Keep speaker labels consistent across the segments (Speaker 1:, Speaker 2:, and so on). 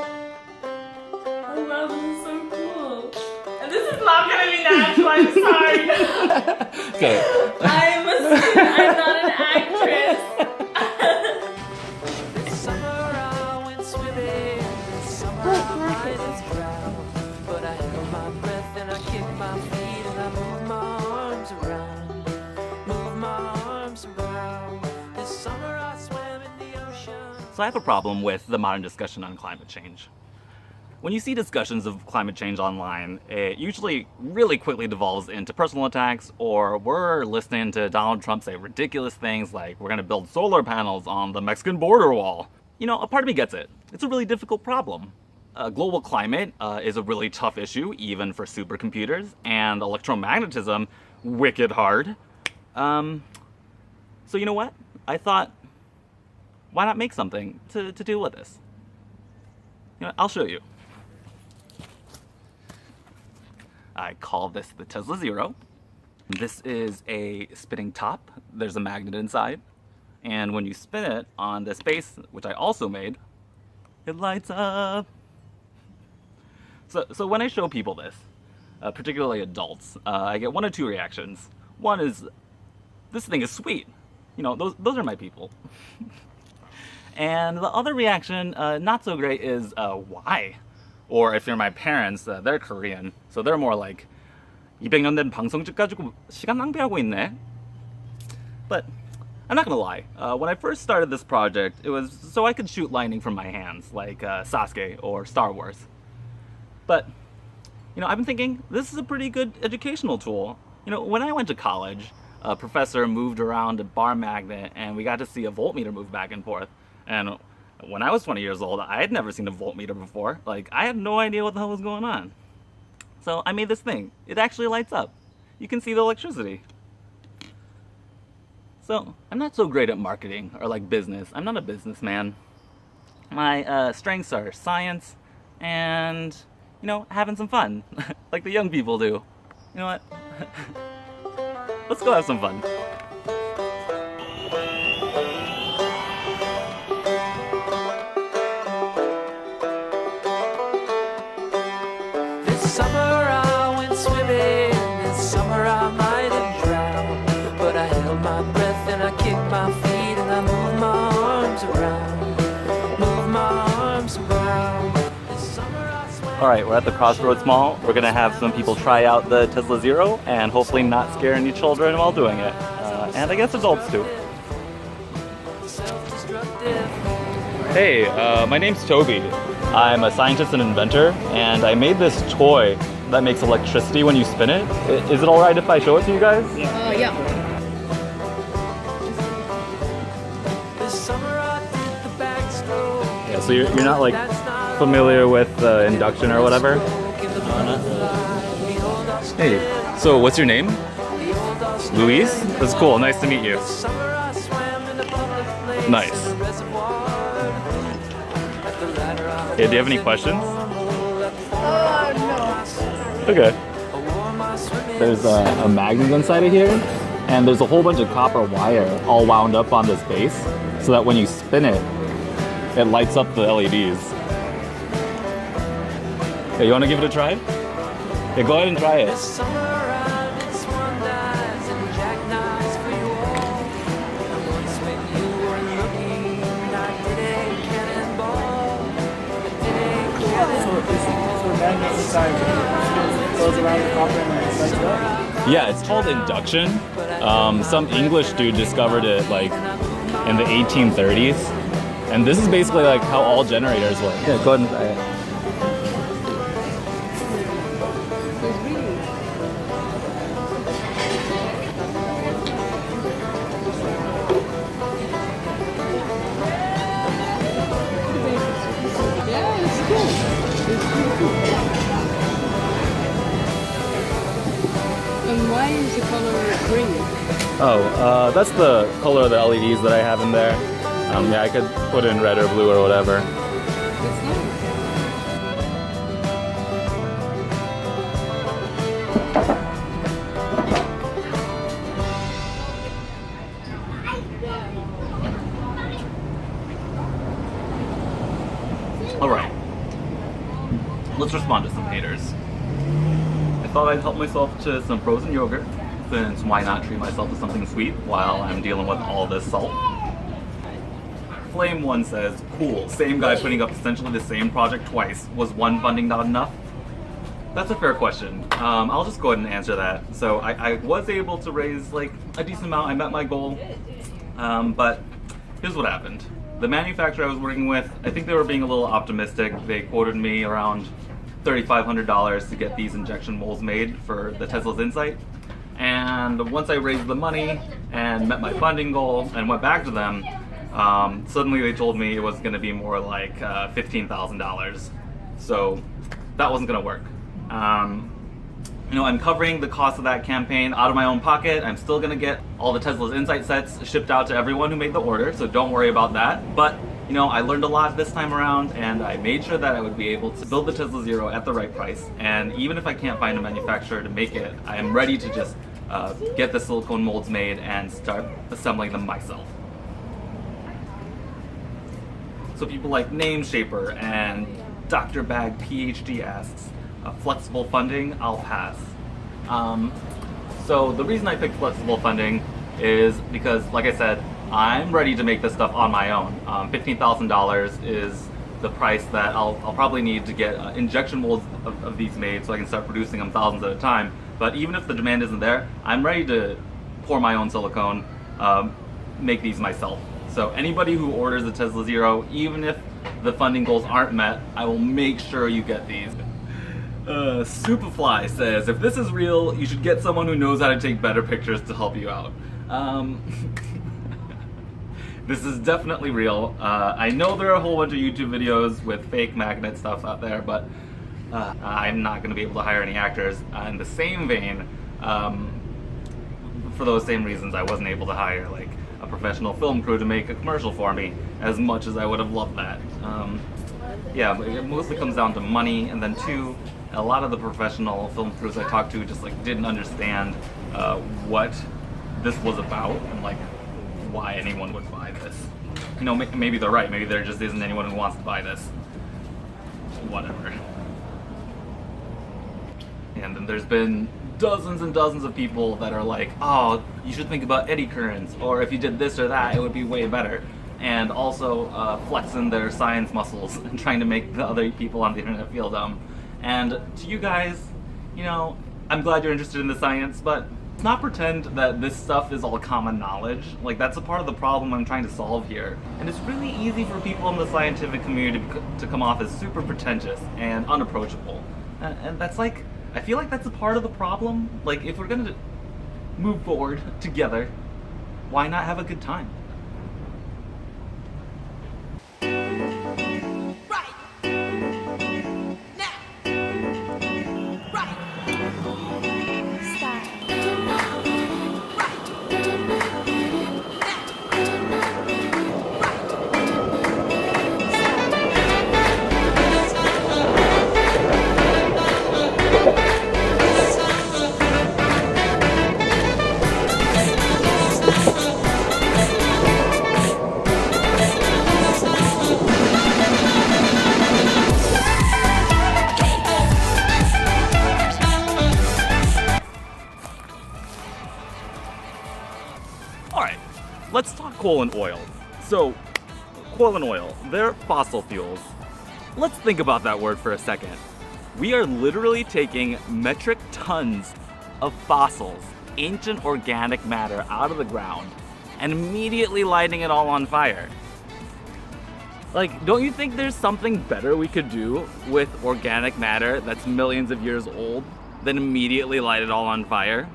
Speaker 1: Oh wow, this is so cool. And this is not gonna be natural, I'm sorry.
Speaker 2: Okay.
Speaker 1: I'm a student, I'm not an actress.
Speaker 3: This summer I went swimming. This summer I might have drowned. But I held my breath and I kicked my feet and I moved my arms around. Moved my arms around. This summer I swam in the ocean.
Speaker 2: So I have a problem with the modern discussion on climate change. When you see discussions of climate change online, it usually really quickly devolves into personal attacks, or we're listening to Donald Trump say ridiculous things like we're gonna build solar panels on the Mexican border wall. You know, a part of me gets it. It's a really difficult problem. Global climate is a really tough issue, even for supercomputers, and electromagnetism, wicked hard. So you know what? I thought, why not make something to deal with this? You know, I'll show you. I call this the Tesla Zero. This is a spinning top. There's a magnet inside. And when you spin it on this base, which I also made, it lights up. So when I show people this, particularly adults, I get one of two reactions. One is, this thing is sweet. You know, those are my people. And the other reaction, not so great, is why? Or if you're my parents, they're Korean, so they're more like 200년 된 방송국 가지고 시간 낭비하고 있네. But I'm not gonna lie, when I first started this project, it was so I could shoot lightning from my hands, like Sasuke or Star Wars. But, you know, I've been thinking, this is a pretty good educational tool. You know, when I went to college, a professor moved around a bar magnet and we got to see a voltmeter move back and forth. And when I was 20 years old, I had never seen a voltmeter before. Like, I had no idea what the hell was going on. So I made this thing. It actually lights up. You can see the electricity. So I'm not so great at marketing or like business. I'm not a businessman. My strengths are science and, you know, having some fun, like the young people do. You know what? Let's go have some fun.
Speaker 3: This summer I went swimming. This summer I might have drowned. But I held my breath and I kicked my feet and I moved my arms around. Moved my arms around. This summer I swam.
Speaker 2: All right, we're at the Crossroads Mall. We're gonna have some people try out the Tesla Zero and hopefully not scare any children while doing it. And I guess adults too. Hey, my name's Toby. I'm a scientist and inventor, and I made this toy that makes electricity when you spin it. Is it all right if I show it to you guys?
Speaker 1: Yeah.
Speaker 3: This summer I did the backstroke.
Speaker 2: Yeah, so you're not like familiar with induction or whatever? Hey, so what's your name? Luis? That's cool, nice to meet you. Nice. Hey, do you have any questions?
Speaker 1: No.
Speaker 2: Okay. There's a magnet inside of here, and there's a whole bunch of copper wire all wound up on this base, so that when you spin it, it lights up the LEDs. Hey, you want to give it a try? Yeah, go ahead and try it.
Speaker 4: Goes around the copper and lights it up?
Speaker 2: Yeah, it's called induction. Some English dude discovered it like in the 1830s, and this is basically like how all generators work. Yeah, go ahead and try it.
Speaker 1: Yeah, it's cool. It's pretty cool. And why is the color green?
Speaker 2: Oh, that's the color of the LEDs that I have in there. Yeah, I could put in red or blue or whatever.
Speaker 1: That's nice.
Speaker 2: All right. let's respond to some haters. I thought I'd help myself to some frozen yogurt, since why not treat myself to something sweet while I'm dealing with all this salt? Flame 1 says, cool, same guy putting up essentially the same project twice. Was one funding not enough? That's a fair question. I'll just go ahead and answer that. So I was able to raise like a decent amount. I met my goal, but here's what happened. The manufacturer I was working with, I think they were being a little optimistic. They quoted me around $3,500 to get these injection molds made for the Tesla's Insight. And once I raised the money and met my funding goal and went back to them, suddenly they told me it was going to be more like $15,000. So that wasn't going to work. You know, I'm covering the cost of that campaign out of my own pocket. I'm still gonna get all the Tesla's Insight sets shipped out to everyone who made the order, so don't worry about that. But, you know, I learned a lot this time around, and I made sure that I would be able to build the Tesla Zero at the right price. And even if I can't find a manufacturer to make it, I am ready to just get the silicone molds made and start assembling them myself. So people like Nameshaper and Dr. Bag PhD asks, flexible funding, I'll pass. So the reason I picked flexible funding is because, like I said, I'm ready to make this stuff on my own. $15,000 is the price that I'll probably need to get injection molds of these made so I can start producing them thousands at a time. But even if the demand isn't there, I'm ready to pour my own silicone, make these myself. So anybody who orders a Tesla Zero, even if the funding goals aren't met, I will make sure you get these. Superfly says, if this is real, you should get someone who knows how to take better pictures to help you out. This is definitely real. I know there are a whole bunch of YouTube videos with fake magnet stuff out there, but I'm not going to be able to hire any actors. In the same vein, for those same reasons, I wasn't able to hire like a professional film crew to make a commercial for me, as much as I would have loved that. Yeah, but it mostly comes down to money, and then two, a lot of the professional film crews I talked to just like didn't understand what this was about and like why anyone would buy this. You know, maybe they're right. Maybe there just isn't anyone who wants to buy this. Whatever. And then there's been dozens and dozens of people that are like, oh, you should think about eddy currents, or if you did this or that, it would be way better. And also flexing their science muscles and trying to make the other people on the internet feel dumb. And to you guys, you know, I'm glad you're interested in the science, but let's not pretend that this stuff is all common knowledge. Like, that's a part of the problem I'm trying to solve here. And it's really easy for people in the scientific community to come off as super pretentious and unapproachable. And that's like, I feel like that's a part of the problem. Like, if we're gonna move forward together, why not have a good time? Alright, let's talk coal and oil. So, coal and oil, they're fossil fuels. Let's think about that word for a second. We are literally taking metric tons of fossils, ancient organic matter, out of the ground and immediately lighting it all on fire. Like, don't you think there's something better we could do with organic matter that's millions of years old than immediately light it all on fire?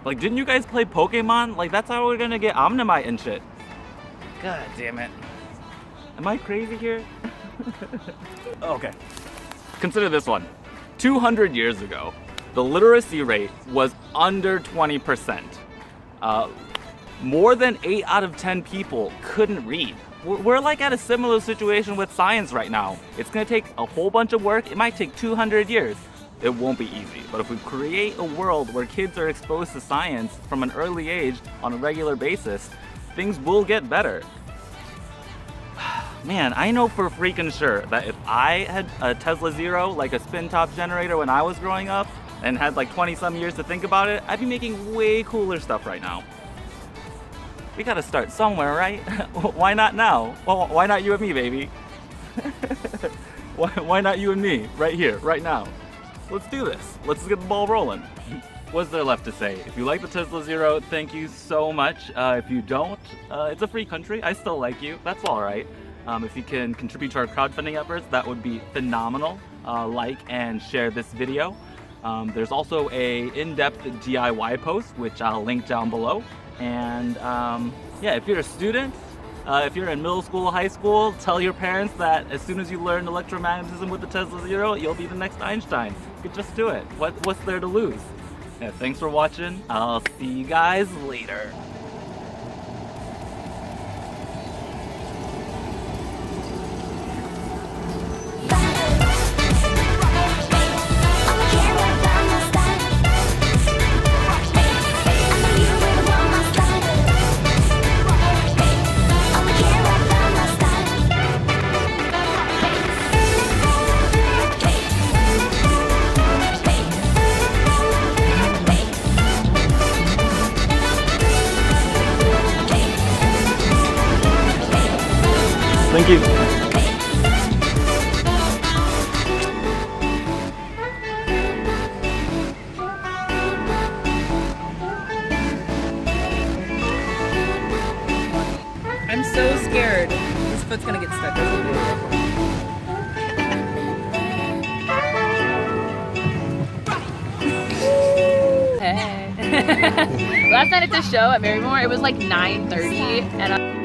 Speaker 2: Like, didn't you guys play Pokemon? Like, that's how we're gonna get Omnimite and shit. God damn it. Am I crazy here? Okay. Consider this one. 200 years ago, the literacy rate was under 20%. More than 8 out of 10 people couldn't read. We're like at a similar situation with science right now. It's gonna take a whole bunch of work. It might take 200 years. It won't be easy, but if we create a world where kids are exposed to science from an early age on a regular basis, things will get better. Man, I know for freaking sure that if I had a Tesla Zero, like a spin top generator when I was growing up, and had like 20 some years to think about it, I'd be making way cooler stuff right now. We gotta start somewhere, right? Why not now? Well, why not you and me, baby? Why not you and me? Right here, right now. Let's do this. Let's get the ball rolling. What's there left to say? If you like the Tesla Zero, thank you so much. If you don't, it's a free country. I still like you. That's all right. If you can contribute to our crowdfunding efforts, that would be phenomenal. Like and share this video. There's also a in-depth DIY post, which I'll link down below. And yeah, if you're a student, if you're in middle school, high school, tell your parents that as soon as you learn electromagnetism with the Tesla Zero, you'll be the next Einstein. You could just do it. What's there to lose? Yeah, thanks for watching. I'll see you guys later. Thank you.
Speaker 1: I'm so scared. This foot's gonna get stuck. Hey. Last night at the show at Marymore, it was like 9:30 and